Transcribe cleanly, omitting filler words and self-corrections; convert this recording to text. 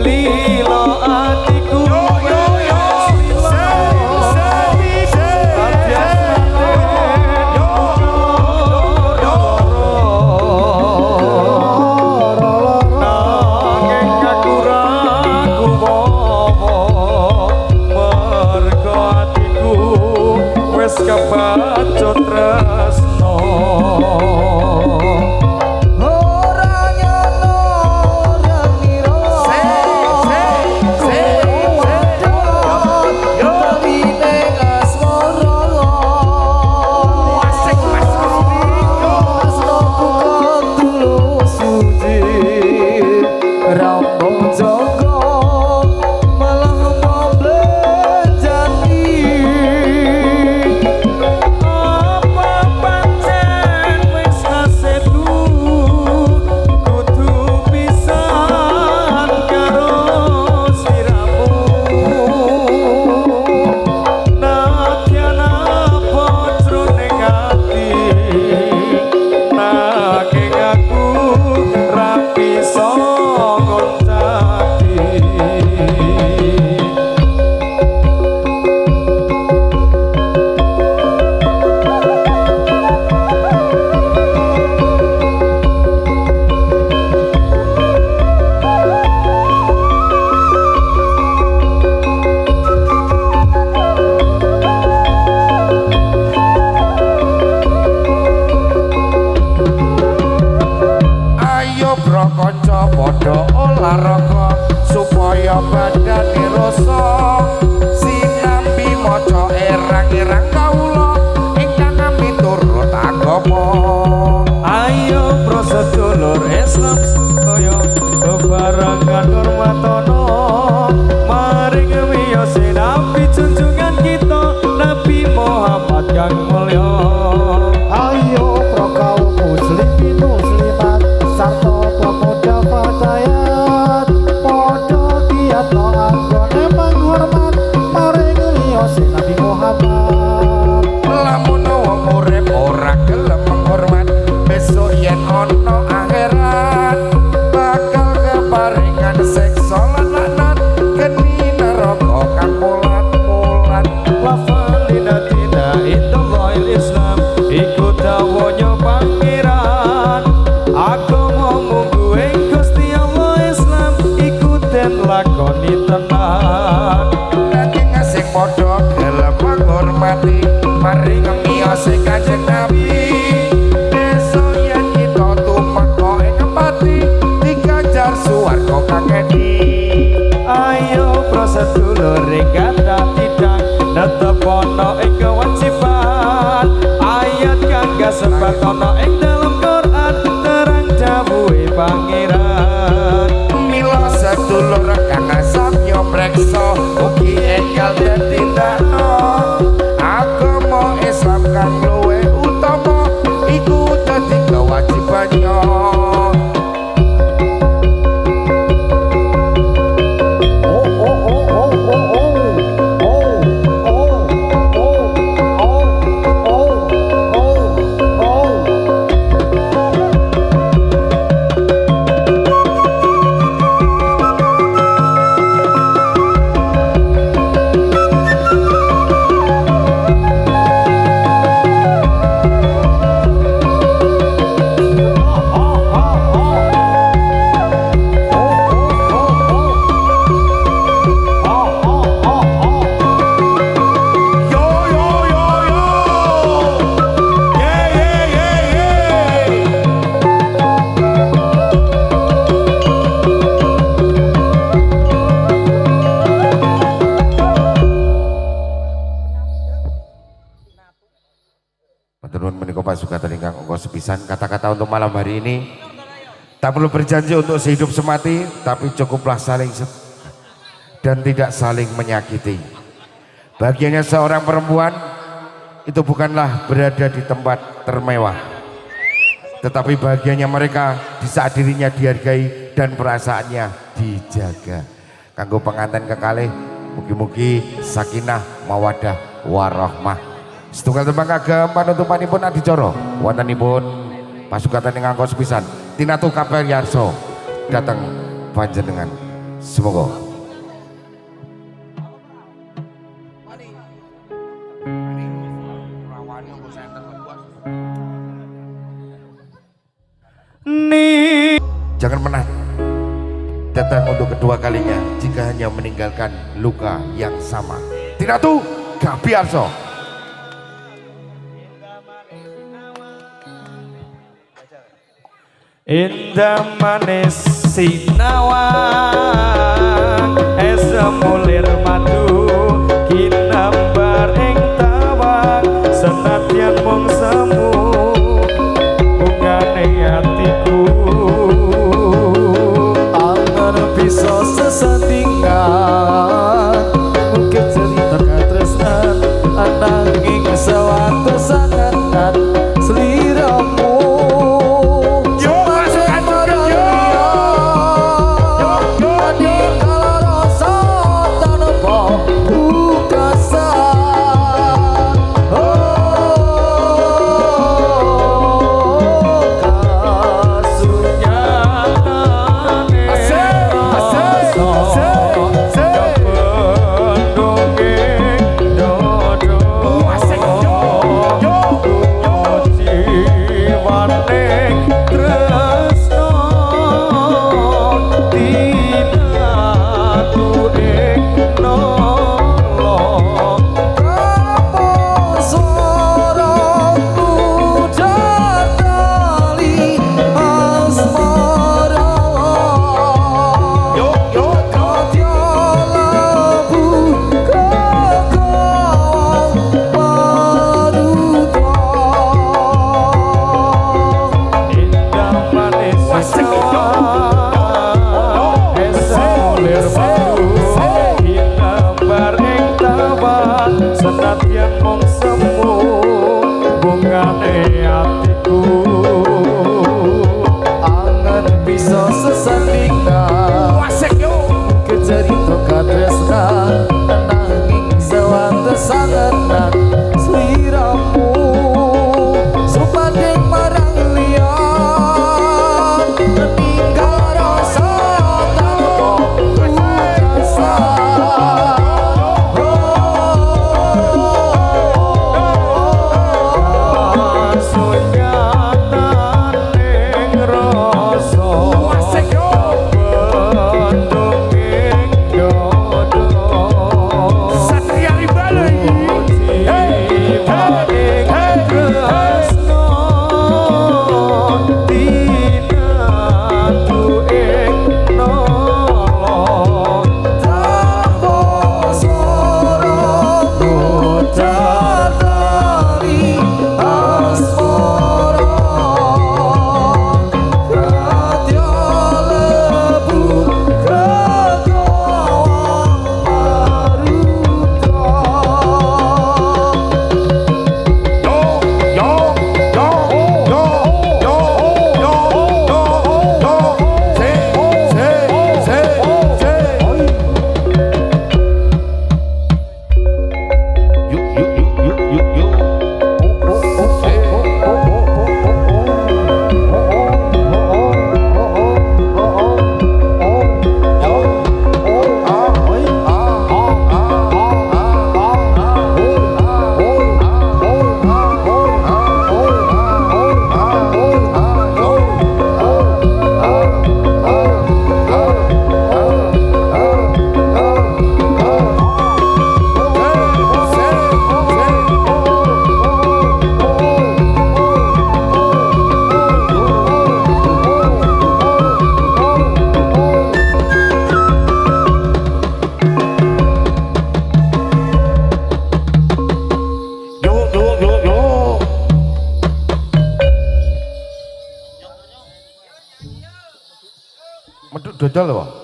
Lilo atiku kebacut tresno supaya badane rasa sinambi maca erang-erang kawula ingkang miturut agama. Ayo pro sedulur Islam sedaya bebarengan hormatono maring wiyose Nabi junjungan kita Nabi Muhammad kang mulya. Ayo pro kaum muslimin muslimat sarta pemuda fatayat padha kiyatno anggone menghormat maring wiyose Nabi Muhammad. Lamun wong urip ora gelem menghormat besok yen ana akhirat bakal keparingan siksa lan laknat geni neraka kang mulat-mulat. Lafalinatina indallahil Islam iku dawuhnya pangeran agama munggu ing Gusti Allah Islam iku den lakoni tenan. Nanging sing padha gelem menghormati maring miyose Kanjeng Nabi besok yen kita tumeka ing pati dikajar swarga kang edi. Ayo pro sedulur kata tidak netep ana ing kewajiban ayat kang kasebat ana ing dalam Quran terang dawuhe pangeran. Mila sedulur kang samya preksa ugi enggal ditindakno agama Islam kang luwih utama iku dadi kewajibannya. Pasukatan ingkang angka sepisan, kata-kata untuk malam hari ini tak perlu berjanji untuk sehidup semati, tapi cukuplah saling dan tidak saling menyakiti. Bagiannya seorang perempuan itu bukanlah berada di tempat termewah, tetapi bagiannya mereka di saat dirinya dihargai dan perasaannya dijaga. Kanggo pengantin kekalih mugi-mugi sakinah mawadah warahmah. Setunggal tembang kagem panutupanipun adicara wontenipun pasukatan ingkang sepisan Tinatu Kaper Yarso datang panjenengan. Semoga jangan pernah datang untuk kedua kalinya jika hanya meninggalkan luka yang sama. Tinatu Gabiarso. Indah manis sinawang es mulir madu kinambar ing tawang senadyan mung semu bungane atiku Anger bisa sesandingan mungkin cerita katresnan ananging sewaktu sangat seliramu senadyan mung semu bungane atiku Angan bisa sesandingan kecerita katresnan nanging sewaktu sangat seliramu supanding marang liyan meninggal rasa tanpa kuasa Meduk dodol loh.